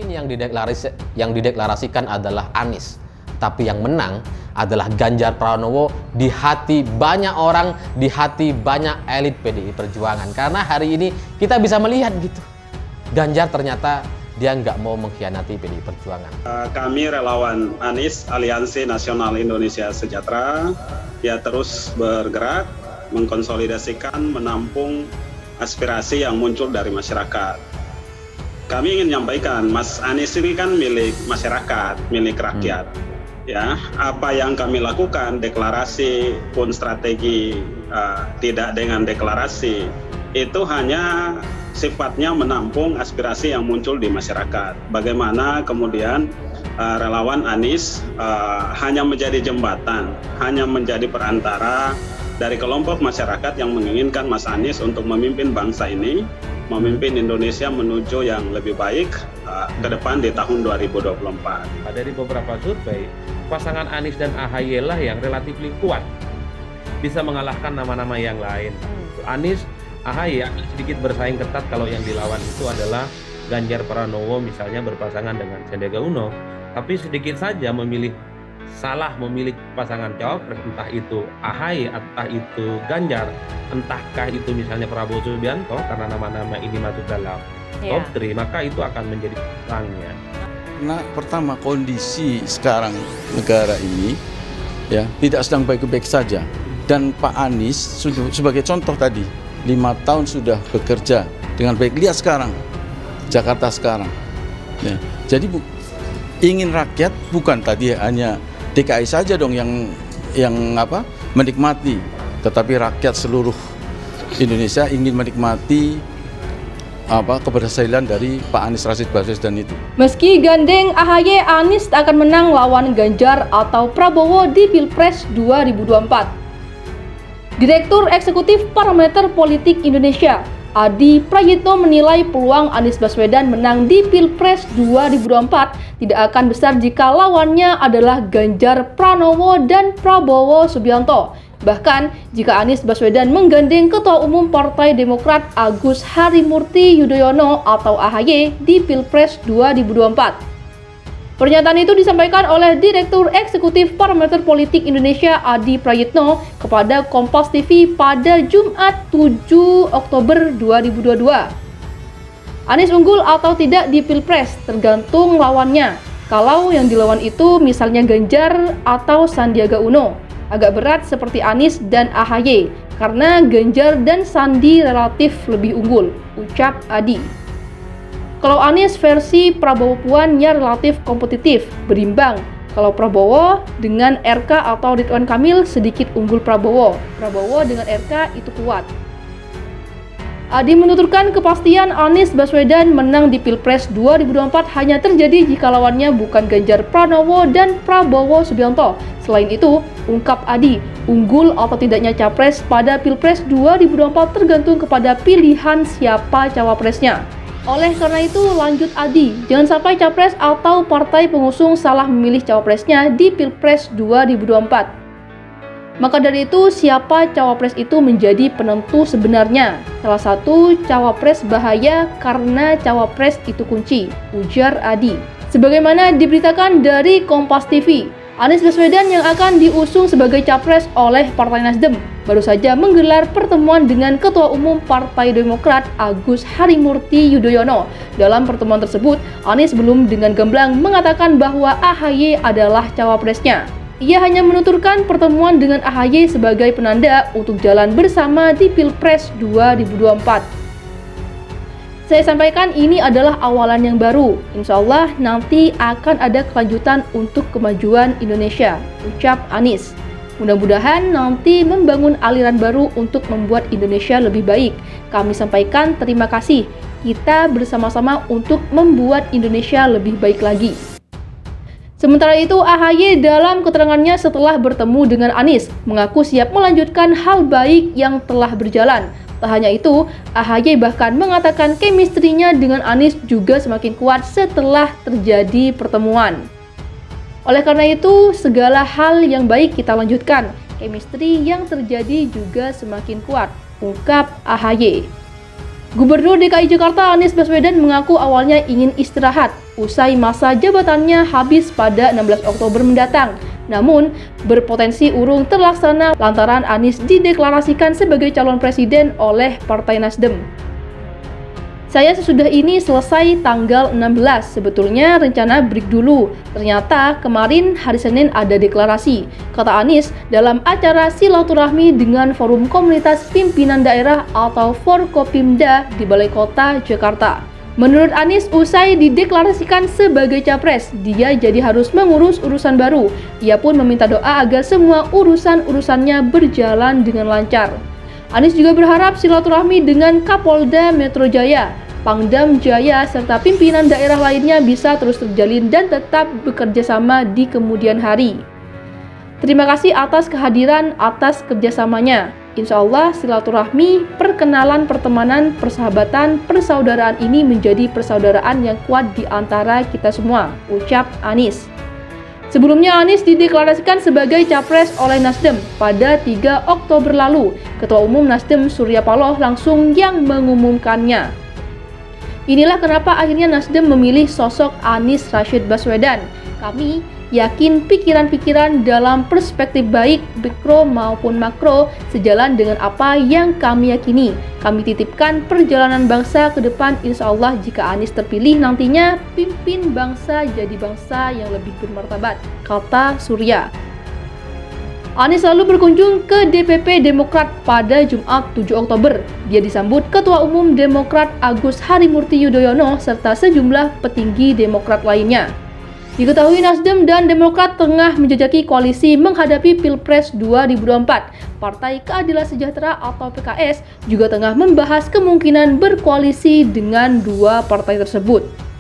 Mungkin yang dideklarasikan adalah Anies, tapi yang menang adalah Ganjar Pranowo di hati banyak orang, di hati banyak elit PDI Perjuangan. Karena hari ini kita bisa melihat gitu, Ganjar ternyata dia nggak mau mengkhianati PDI Perjuangan. Kami relawan Anies, Aliansi Nasional Indonesia Sejahtera, ya terus bergerak, mengkonsolidasikan, menampung aspirasi yang muncul dari masyarakat. Kami ingin menyampaikan, Mas Anies ini kan milik masyarakat, milik rakyat. Ya, apa yang kami lakukan, deklarasi pun strategi tidak dengan deklarasi, itu hanya sifatnya menampung aspirasi yang muncul di masyarakat. Bagaimana kemudian relawan Anies hanya menjadi jembatan, hanya menjadi perantara dari kelompok masyarakat yang menginginkan Mas Anies untuk memimpin bangsa ini, memimpin Indonesia menuju yang lebih baik ke depan di tahun 2024. Dari beberapa survei, pasangan Anies dan AHY lah yang relatif kuat, bisa mengalahkan nama-nama yang lain. Anies, AHY akan sedikit bersaing ketat kalau yang dilawan itu adalah Ganjar Pranowo misalnya berpasangan dengan Sandiaga Uno, tapi sedikit saja salah memilih pasangan cawapres, entah itu AHY, entah itu Ganjar, entahkah itu misalnya Prabowo Subianto, karena nama-nama ini masuk dalam top 3, maka itu akan menjadi perangnya. Nah, pertama kondisi sekarang negara ini ya tidak sedang baik-baik saja, dan Pak Anies sebagai contoh tadi 5 tahun sudah bekerja dengan baik. Lihat sekarang Jakarta sekarang ya. Jadi ingin rakyat bukan tadi hanya DKI saja dong yang menikmati, tetapi rakyat seluruh Indonesia ingin menikmati keberhasilan dari Pak Anies Rashid Baswedan itu. Meski gandeng AHY, Anies akan menang lawan Ganjar atau Prabowo di Pilpres 2024. Direktur Eksekutif Parameter Politik Indonesia, Adi Prayitno, menilai peluang Anies Baswedan menang di Pilpres 2024 tidak akan besar jika lawannya adalah Ganjar Pranowo dan Prabowo Subianto. Bahkan, jika Anies Baswedan menggandeng Ketua Umum Partai Demokrat Agus Harimurti Yudhoyono atau AHY di Pilpres 2024. Pernyataan itu disampaikan oleh Direktur Eksekutif Parameter Politik Indonesia Adi Prayitno kepada Kompas TV pada Jumat 7 Oktober 2022. Anies unggul atau tidak di Pilpres tergantung lawannya. Kalau yang dilawan itu misalnya Ganjar atau Sandiaga Uno, agak berat seperti Anies dan AHY karena Ganjar dan Sandi relatif lebih unggul, ucap Adi. Kalau Anies versi Prabowo Puan ya relatif kompetitif, berimbang. Kalau Prabowo dengan RK atau Ridwan Kamil sedikit unggul Prabowo. Prabowo dengan RK itu kuat. Adi menuturkan kepastian Anies Baswedan menang di Pilpres 2024 hanya terjadi jika lawannya bukan Ganjar Pranowo dan Prabowo Subianto. Selain itu, ungkap Adi, unggul atau tidaknya capres pada Pilpres 2024 tergantung kepada pilihan siapa cawapresnya. Oleh karena itu, lanjut Adi, jangan sampai capres atau partai pengusung salah memilih cawapresnya di Pilpres 2024. Maka dari itu, siapa cawapres itu menjadi penentu sebenarnya. Salah satu cawapres bahaya karena cawapres itu kunci, ujar Adi. Sebagaimana diberitakan dari Kompas TV, Anies Baswedan yang akan diusung sebagai capres oleh Partai Nasdem baru saja menggelar pertemuan dengan Ketua Umum Partai Demokrat Agus Harimurti Yudhoyono. Dalam pertemuan tersebut, Anies belum dengan gamblang mengatakan bahwa AHY adalah cawapresnya. Ia hanya menuturkan pertemuan dengan AHY sebagai penanda untuk jalan bersama di Pilpres 2024. Saya sampaikan ini adalah awalan yang baru. Insya Allah nanti akan ada kelanjutan untuk kemajuan Indonesia, ucap Anies. Mudah-mudahan nanti membangun aliran baru untuk membuat Indonesia lebih baik. Kami sampaikan terima kasih. Kita bersama-sama untuk membuat Indonesia lebih baik lagi. Sementara itu, AHY dalam keterangannya setelah bertemu dengan Anies mengaku siap melanjutkan hal baik yang telah berjalan. Tak hanya itu, AHY bahkan mengatakan chemistry-nya dengan Anies juga semakin kuat setelah terjadi pertemuan. Oleh karena itu, segala hal yang baik kita lanjutkan. Chemistry yang terjadi juga semakin kuat, ungkap AHY. Gubernur DKI Jakarta Anies Baswedan mengaku awalnya ingin istirahat usai masa jabatannya habis pada 16 Oktober mendatang. Namun, berpotensi urung terlaksana lantaran Anies dideklarasikan sebagai calon presiden oleh Partai Nasdem. Saya sesudah ini selesai tanggal 16, sebetulnya rencana break dulu. Ternyata kemarin hari Senin ada deklarasi, kata Anies dalam acara silaturahmi dengan Forum Komunitas Pimpinan Daerah atau Forkopimda di Balai Kota, Jakarta. Menurut Anies, usai dideklarasikan sebagai capres, dia jadi harus mengurus urusan baru. Ia pun meminta doa agar semua urusan-urusannya berjalan dengan lancar. Anies juga berharap silaturahmi dengan Kapolda Metro Jaya, Pangdam Jaya, serta pimpinan daerah lainnya bisa terus terjalin dan tetap bekerja sama di kemudian hari. Terima kasih atas kehadiran, atas kerjasamanya. Insya Allah silaturahmi, perkenalan, pertemanan, persahabatan, persaudaraan ini menjadi persaudaraan yang kuat di antara kita semua, ucap Anies. Sebelumnya Anies dideklarasikan sebagai capres oleh Nasdem pada 3 Oktober lalu. Ketua Umum Nasdem Surya Paloh langsung yang mengumumkannya. Inilah kenapa akhirnya Nasdem memilih sosok Anies Rashid Baswedan. Kami yakin pikiran-pikiran dalam perspektif baik, mikro maupun makro, sejalan dengan apa yang kami yakini. Kami titipkan perjalanan bangsa ke depan, insya Allah jika Anies terpilih nantinya pimpin bangsa jadi bangsa yang lebih bermartabat, kata Surya. Anies lalu berkunjung ke DPP Demokrat pada Jumat 7 Oktober. Dia disambut Ketua Umum Demokrat Agus Harimurti Yudhoyono serta sejumlah petinggi Demokrat lainnya. Diketahui Nasdem dan Demokrat tengah menjajaki koalisi menghadapi Pilpres 2024. Partai Keadilan Sejahtera atau PKS juga tengah membahas kemungkinan berkoalisi dengan dua partai tersebut.